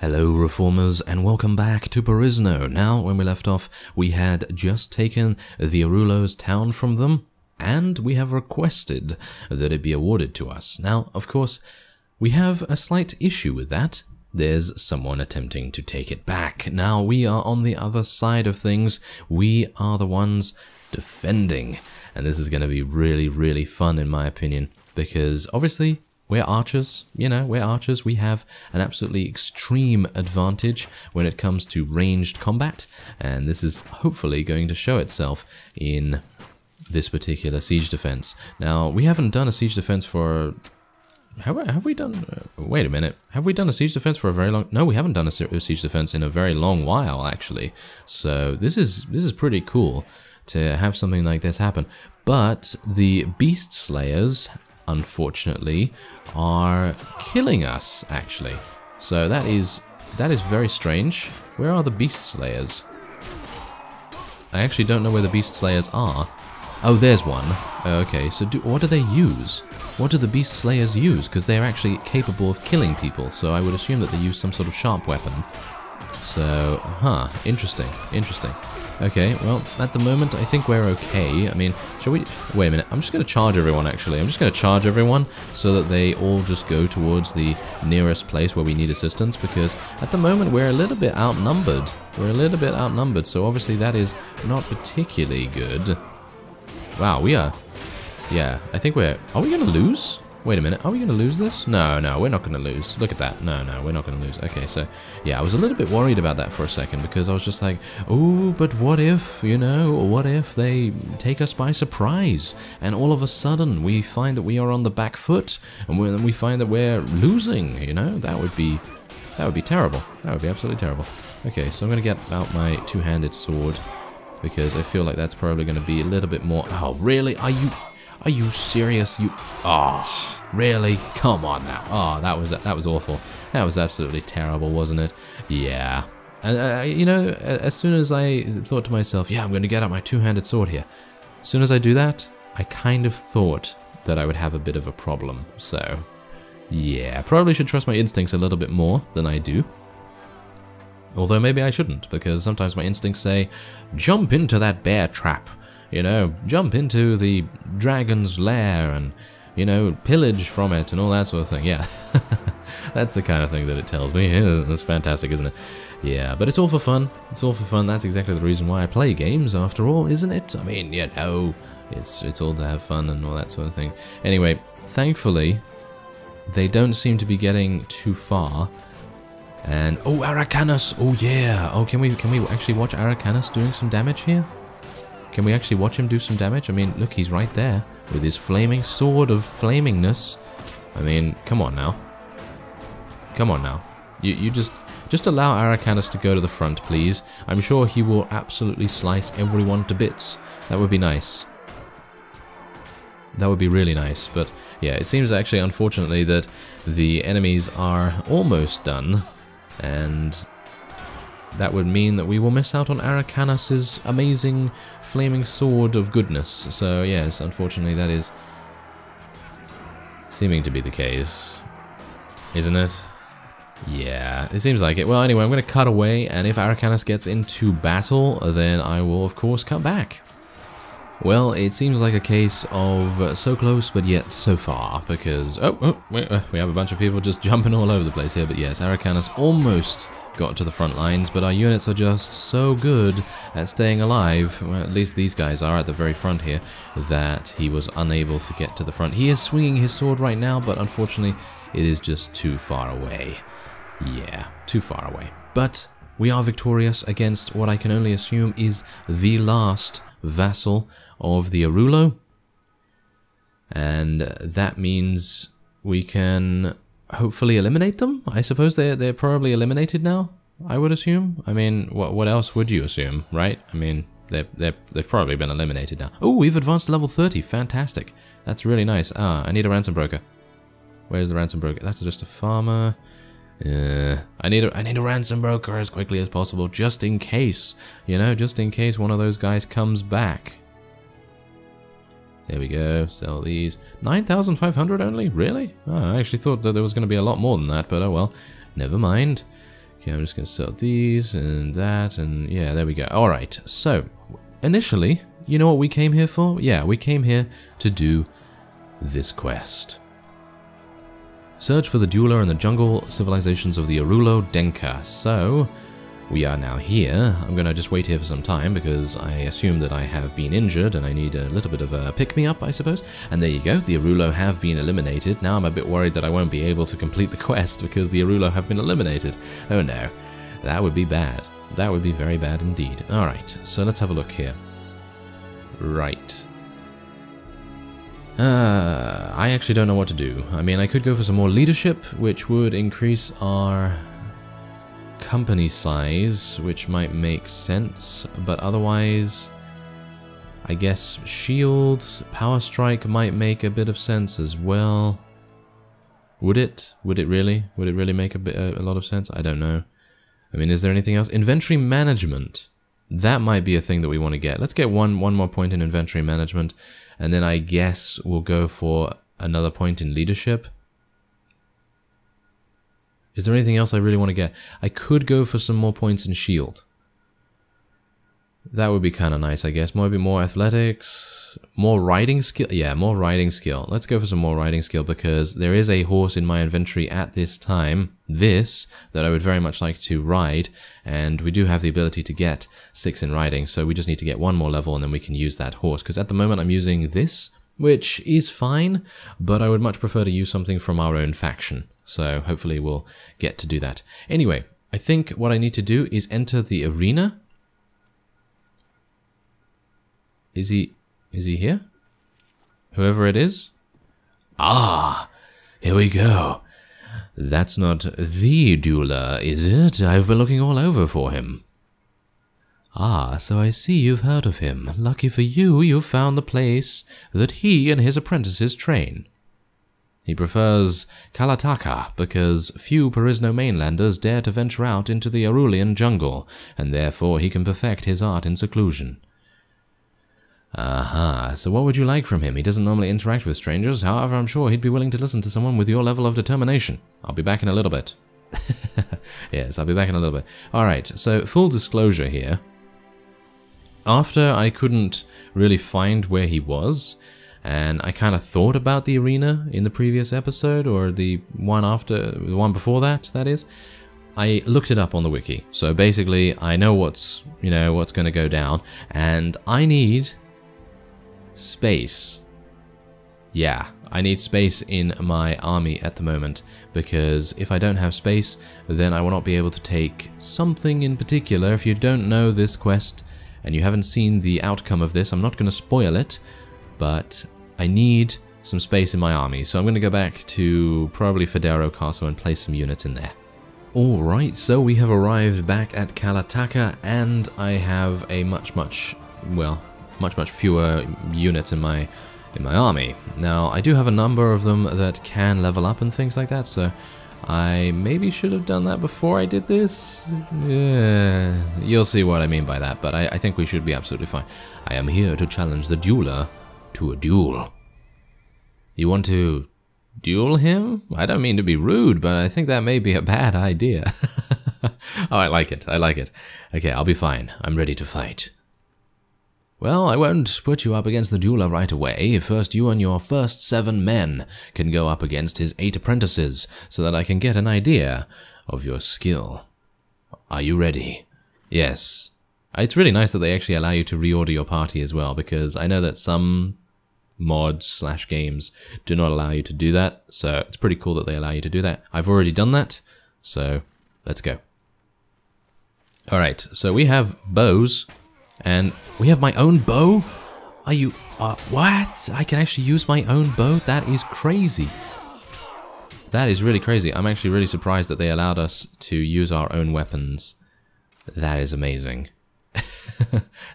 Hello Reformers and welcome back to Perisno. Now, when we left off, we had just taken the Arulo's town from them, and we have requested that it be awarded to us. Now, of course, we have a slight issue with that. There's someone attempting to take it back. Now, we are on the other side of things. We are the ones defending. And this is going to be really, really fun in my opinion, because obviously we're archers, we're archers. We have an absolutely extreme advantage when it comes to ranged combat, and this is hopefully going to show itself in this particular siege defense. Now, we haven't done a siege defense for... Have we done... wait a minute. Have we done a siege defense for a very long... No, we haven't done a siege defense in a very long while, actually. So this is pretty cool to have something like this happen. But the Beast Slayers, unfortunately, are killing us, actually. So that is very strange. Where are the Beast Slayers? I actually don't know where the Beast Slayers are. Oh, there's one. Okay, so what do they use? What do the Beast Slayers use? Because they're actually capable of killing people, so I would assume that they use some sort of sharp weapon. So, interesting, interesting. Okay, well, at the moment, I think we're okay. I mean, shall we... Wait a minute, I'm just going to charge everyone, actually. I'm just going to charge everyone so that they all just go towards the nearest place where we need assistance, because at the moment, we're a little bit outnumbered. We're a little bit outnumbered, so obviously that is not particularly good. Wow, we are... Yeah, I think we're... Are we going to lose? Wait a minute, are we going to lose this? No, we're not going to lose. Look at that. No, we're not going to lose. Okay, so, yeah, I was a little bit worried about that for a second, because I was just like, oh, but what if, what if they take us by surprise, and all of a sudden we find that we are on the back foot, and then we find that we're losing, That would be terrible. That would be absolutely terrible. Okay, so I'm going to get out my two-handed sword, because I feel like that's probably going to be a little bit more... Oh, really? Are you serious? Really? Come on now. Oh, that was awful. That was absolutely terrible, wasn't it? Yeah. And, as soon as I thought to myself, yeah, I'm going to get out my two-handed sword here. As soon as I do that, I kind of thought that I would have a bit of a problem. So, yeah, I probably should trust my instincts a little bit more than I do. Although maybe I shouldn't, because sometimes my instincts say, jump into that bear trap. Jump into the dragon's lair and, pillage from it and all that sort of thing. Yeah, that's the kind of thing that it tells me. Yeah, that's fantastic, isn't it? Yeah, but it's all for fun. It's all for fun. That's exactly the reason why I play games, after all, isn't it? I mean, it's all to have fun and all that sort of thing. Anyway, thankfully, they don't seem to be getting too far. And, oh, Aracanus! Oh, yeah! Oh, can we actually watch Aracanus doing some damage here? Can we actually watch him do some damage? I mean, look, he's right there with his flaming sword of flamingness. I mean, come on now. Come on now. You just allow Aracanus to go to the front, please. I'm sure he will absolutely slice everyone to bits. That would be nice. That would be really nice. But, yeah, it seems actually, unfortunately, that the enemies are almost done. And that would mean that we will miss out on Aracanus's amazing flaming sword of goodness. So yes, unfortunately that is seeming to be the case, isn't it? Yeah, it seems like it. Well, anyway, I'm going to cut away, and if Aracanus gets into battle, then I will of course come back. Well, it seems like a case of so close but yet so far, because we have a bunch of people just jumping all over the place here. But yes, Aracanus almost got to the front lines, but our units are just so good at staying alive, well, at least these guys are at the very front here, that he was unable to get to the front. He is swinging his sword right now, but unfortunately it is just too far away. Yeah, too far away. But we are victorious against what I can only assume is the last vassal of the Arulo, and that means we can hopefully eliminate them. I suppose they're probably eliminated now, I would assume. I mean, what else would you assume, right? I mean, they've probably been eliminated now. Oh, we've advanced to level 30. Fantastic. That's really nice. I need a ransom broker. Where's the ransom broker? That's just a farmer. I need a ransom broker as quickly as possible, just in case. Just in case one of those guys comes back. There we go, sell these. 9,500 only? Really? Oh, I actually thought that there was going to be a lot more than that, but oh well. Never mind. Okay, I'm just going to sell these and that, and yeah, there we go. Alright, so, initially, you know what we came here for? Yeah, we came here to do this quest. Search for the Dueler in the jungle civilizations of the Arulo Denka. So, we are now here. I'm going to just wait here for some time because I assume that I have been injured and I need a little bit of a pick-me-up, I suppose. And there you go, the Arulo have been eliminated. Now I'm a bit worried that I won't be able to complete the quest because the Arulo have been eliminated. Oh no, that would be bad. That would be very bad indeed. Alright, so let's have a look here. Right. I actually don't know what to do. I mean, I could go for some more leadership, which would increase our company size, which might make sense, but otherwise, I guess shields, power strike might make a bit of sense as well. Would it? Would it really? Would it really make a lot of sense? I don't know. I mean, is there anything else? Inventory management. That might be a thing that we want to get. Let's get one more point in inventory management, and then I guess we'll go for another point in leadership. Is there anything else I really want to get? I could go for some more points in shield. That would be kind of nice, I guess. Maybe more athletics, more riding skill. Yeah, more riding skill. Let's go for some more riding skill because there is a horse in my inventory at this time, that I would very much like to ride, and we do have the ability to get 6 in riding, so we just need to get one more level and then we can use that horse. Because at the moment I'm using this, which is fine, but I would much prefer to use something from our own faction. So hopefully we'll get to do that. Anyway, I think what I need to do is enter the arena. Is he here? Whoever it is? Ah, here we go. That's not the Dueler, is it? I've been looking all over for him. Ah, so I see you've heard of him. Lucky for you, you've found the place that he and his apprentices train. He prefers Kalataka because few Perisno mainlanders dare to venture out into the Arulian jungle, and therefore he can perfect his art in seclusion. Aha, so what would you like from him? He doesn't normally interact with strangers, however I'm sure he'd be willing to listen to someone with your level of determination. I'll be back in a little bit. Yes, I'll be back in a little bit. Alright, so full disclosure here. After I couldn't really find where he was, and I kind of thought about the arena in the previous episode, or the one before that, that is, I looked it up on the wiki. So basically, I know what's going to go down, and I need space. Yeah, I need space in my army at the moment, because if I don't have space, then I will not be able to take something in particular. If you don't know this quest, and you haven't seen the outcome of this, I'm not going to spoil it, but I need some space in my army. So I'm going to go back to probably Federo Castle and place some units in there. Alright, so we have arrived back at Kalataka, and I have a much fewer units in my army. Now, I do have a number of them that can level up and things like that, so I maybe should have done that before I did this. Yeah, you'll see what I mean by that, but I think we should be absolutely fine. I am here to challenge the Dueler to a duel. You want to duel him? I don't mean to be rude, but I think that may be a bad idea. Oh, I like it. I like it. Okay, I'll be fine. I'm ready to fight. Well, I won't put you up against the Dueler right away. First, you and your first 7 men can go up against his 8 apprentices, so that I can get an idea of your skill. Are you ready? Yes. It's really nice that they actually allow you to reorder your party as well, because I know that some mods/games do not allow you to do that, so it's pretty cool that they allow you to do that. I've already done that, so let's go. Alright, so we have bows. And we have my own bow? Are you... what? I can actually use my own bow? That is crazy. That is really crazy. I'm actually really surprised that they allowed us to use our own weapons. That is amazing.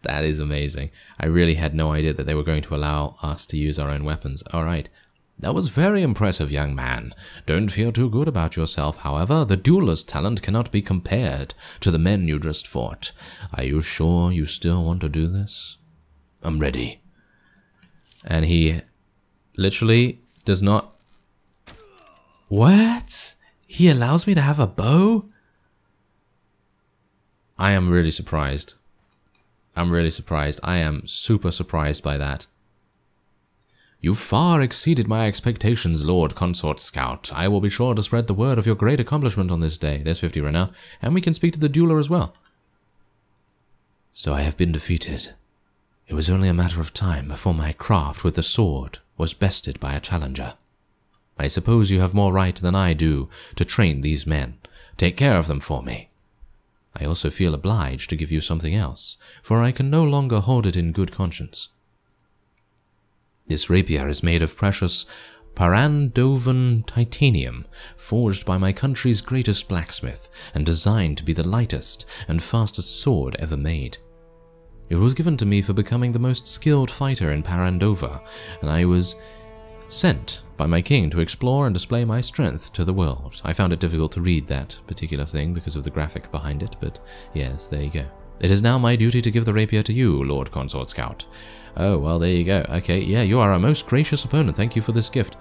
That is amazing. I really had no idea that they were going to allow us to use our own weapons. Alright. That was very impressive, young man. Don't feel too good about yourself, however. The dueler's talent cannot be compared to the men you just fought. Are you sure you still want to do this? I'm ready. And he literally does not... What? He allows me to have a bow? I am really surprised. I'm really surprised. I am super surprised by that. You far exceeded my expectations, Lord Consort Scout. I will be sure to spread the word of your great accomplishment on this day. There's 50 renown. And we can speak to the dueler as well. So I have been defeated. It was only a matter of time before my craft with the sword was bested by a challenger. I suppose you have more right than I do to train these men. Take care of them for me. I also feel obliged to give you something else, for I can no longer hold it in good conscience. This rapier is made of precious Parandovan titanium, forged by my country's greatest blacksmith, and designed to be the lightest and fastest sword ever made. It was given to me for becoming the most skilled fighter in Parandova, and I was sent by my king to explore and display my strength to the world. I found it difficult to read that particular thing because of the graphic behind it, but yes, there you go. It is now my duty to give the rapier to you, Lord Consort Scout. Oh, well, there you go. Okay, yeah, you are a most gracious opponent. Thank you for this gift.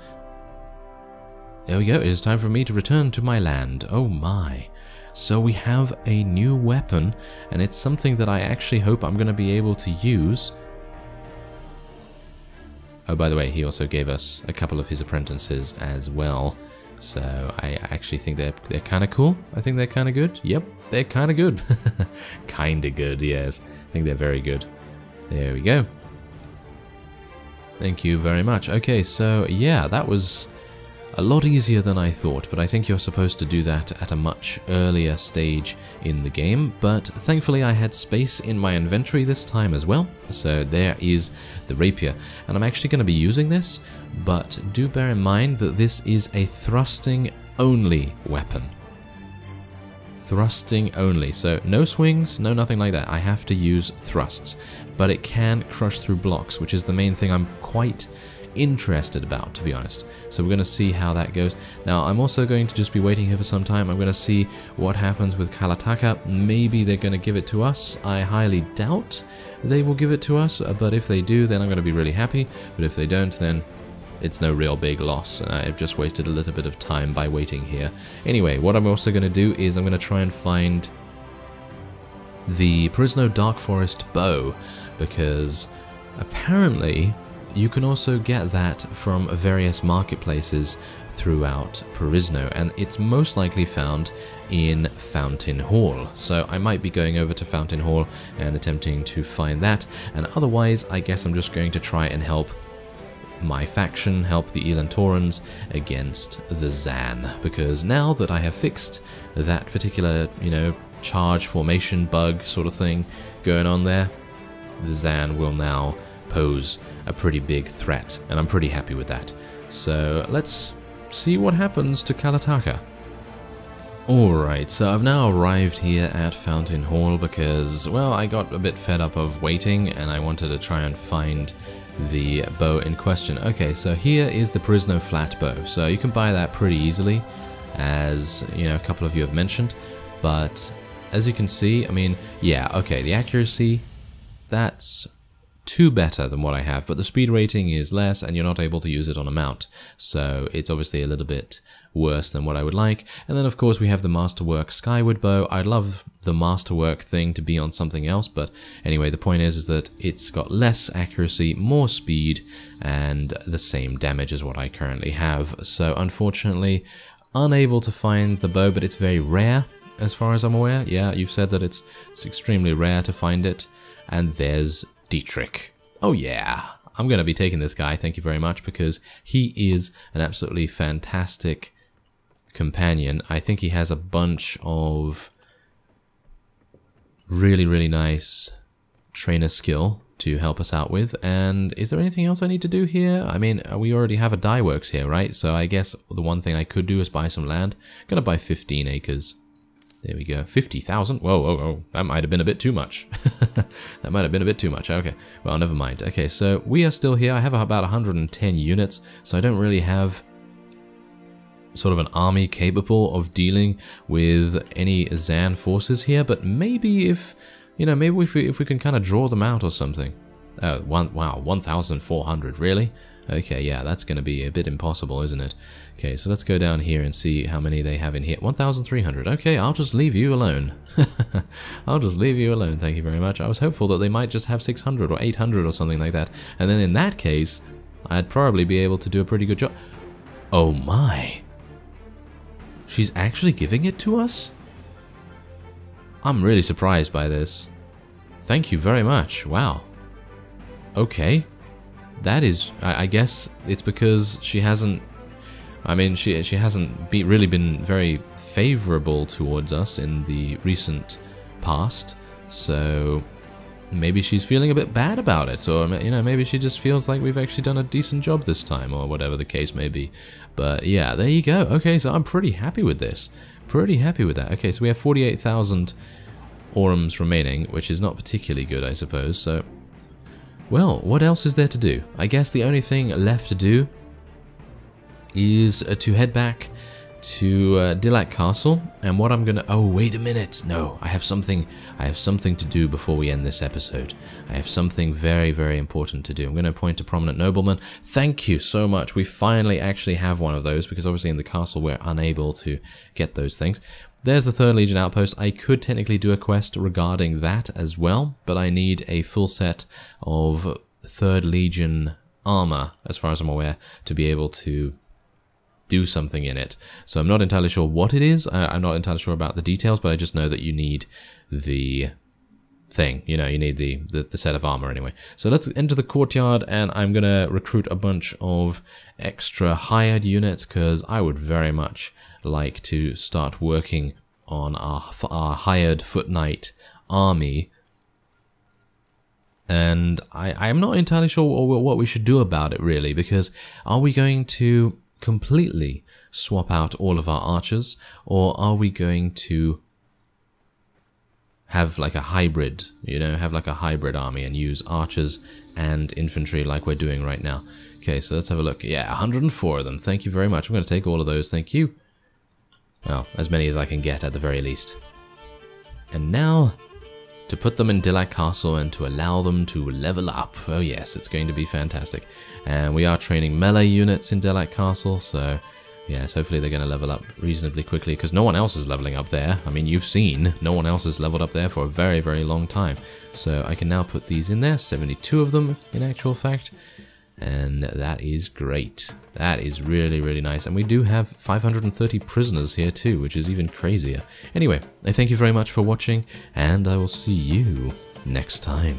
There we go. It is time for me to return to my land. Oh my. So we have a new weapon, and it's something that I actually hope I'm going to be able to use. Oh, by the way, he also gave us a couple of his apprentices as well. So I actually think they're kind of cool. I think they're kind of good. Yep, they're kind of good. Kind of good, yes. I think they're very good. There we go. Thank you very much. Okay, so yeah, that was a lot easier than I thought, but I think you're supposed to do that at a much earlier stage in the game, but thankfully I had space in my inventory this time as well, so there is the rapier, and I'm actually going to be using this, but do bear in mind that this is a thrusting only weapon. Thrusting only, so no swings, no nothing like that. I have to use thrusts, but it can crush through blocks, which is the main thing I'm quite interested about, to be honest. So we're going to see how that goes. Now, I'm also going to just be waiting here for some time. I'm going to see what happens with Kalataka. Maybe they're going to give it to us. I highly doubt they will give it to us, but if they do, then I'm going to be really happy. But if they don't, then it's no real big loss. I've just wasted a little bit of time by waiting here. Anyway, what I'm also going to do is I'm going to try and find the Perisno Dark Forest bow, because apparently you can also get that from various marketplaces throughout Perisno, and it's most likely found in Fountain Hall. So I might be going over to Fountain Hall and attempting to find that, and otherwise I guess I'm just going to try and help my faction, help the Elantorans against the Zan, because now that I have fixed that particular, you know, charge formation bug sort of thing going on there, the Zan will now pose a pretty big threat, and I'm pretty happy with that. So let's see what happens to Kalataka. Alright, so I've now arrived here at Fountain Hall because, well, I got a bit fed up of waiting and I wanted to try and find the bow in question. Okay, so here is the Perisno flat bow. So you can buy that pretty easily, as, you know, a couple of you have mentioned. But as you can see, I mean, yeah, okay, the accuracy, that's two better than what I have, but the speed rating is less and you're not able to use it on a mount. So it's obviously a little bit worse than what I would like. And then of course we have the Masterwork Skyward bow. I'd love the Masterwork thing to be on something else, but anyway, the point is that it's got less accuracy, more speed, and the same damage as what I currently have. So unfortunately, unable to find the bow, but it's very rare as far as I'm aware. Yeah, you've said that it's extremely rare to find it. And there's Dietrich. Oh yeah, I'm going to be taking this guy, thank you very much, because he is an absolutely fantastic companion. I think he has a bunch of really, really nice trainer skill to help us out with. And is there anything else I need to do here? I mean, we already have a dye works here, right? So I guess the one thing I could do is buy some land. I'm going to buy 15 acres. There we go. 50,000? Whoa, whoa, whoa. That might have been a bit too much. That might have been a bit too much. Okay. Well, never mind. Okay, so we are still here. I have about 110 units, so I don't really have sort of an army capable of dealing with any Zan forces here, but maybe if, you know, maybe if we can kind of draw them out or something. Wow, 1,400, really? Okay, yeah, that's going to be a bit impossible, isn't it? Okay, so let's go down here and see how many they have in here. 1,300. Okay, I'll just leave you alone. I'll just leave you alone, thank you very much. I was hopeful that they might just have 600 or 800 or something like that. And then in that case, I'd probably be able to do a pretty good job. Oh my. She's actually giving it to us? I'm really surprised by this. Thank you very much. Wow. Okay. That is, I guess it's because she hasn't, I mean, she hasn't really been very favorable towards us in the recent past, so maybe she's feeling a bit bad about it, or, you know, maybe she just feels like we've actually done a decent job this time, or whatever the case may be. But yeah, there you go. Okay, so I'm pretty happy with this. Pretty happy with that. Okay, so we have 48,000 orums remaining, which is not particularly good, I suppose, so... Well, what else is there to do? I guess the only thing left to do is to head back to Dilak Castle, and what I'm gonna... Oh, wait a minute! No, I have something to do before we end this episode. I have something very, very important to do. I'm gonna appoint a prominent nobleman. Thank you so much! We finally actually have one of those, because obviously in the castle we're unable to get those things. There's the 3rd Legion outpost. I could technically do a quest regarding that as well, but I need a full set of 3rd Legion armor, as far as I'm aware, to be able to do something in it. So I'm not entirely sure what it is. I'm not entirely sure about the details, but I just know that you need the thing. You know, you need the set of armor anyway. So let's enter the courtyard, and I'm going to recruit a bunch of extra hired units, because I would very much like to start working on our hired foot knight army. And I'm not entirely sure what we should do about it, really, because are we going to completely swap out all of our archers, or are we going to have like a hybrid, you know, have like a hybrid army and use archers and infantry like we're doing right now? Okay, so let's have a look. Yeah, 104 of them. Thank you very much. I'm going to take all of those. Thank you. Well, as many as I can get at the very least. And now, to put them in Dilak Castle and to allow them to level up. Oh yes, it's going to be fantastic. And we are training melee units in Dilak Castle, so yes, hopefully they're going to level up reasonably quickly, because no one else is leveling up there. I mean, you've seen, no one else has leveled up there for a very, very long time. So I can now put these in there, 72 of them in actual fact. And that is great. That is really, really nice. And we do have 530 prisoners here too, which is even crazier. Anyway, I thank you very much for watching, and I will see you next time.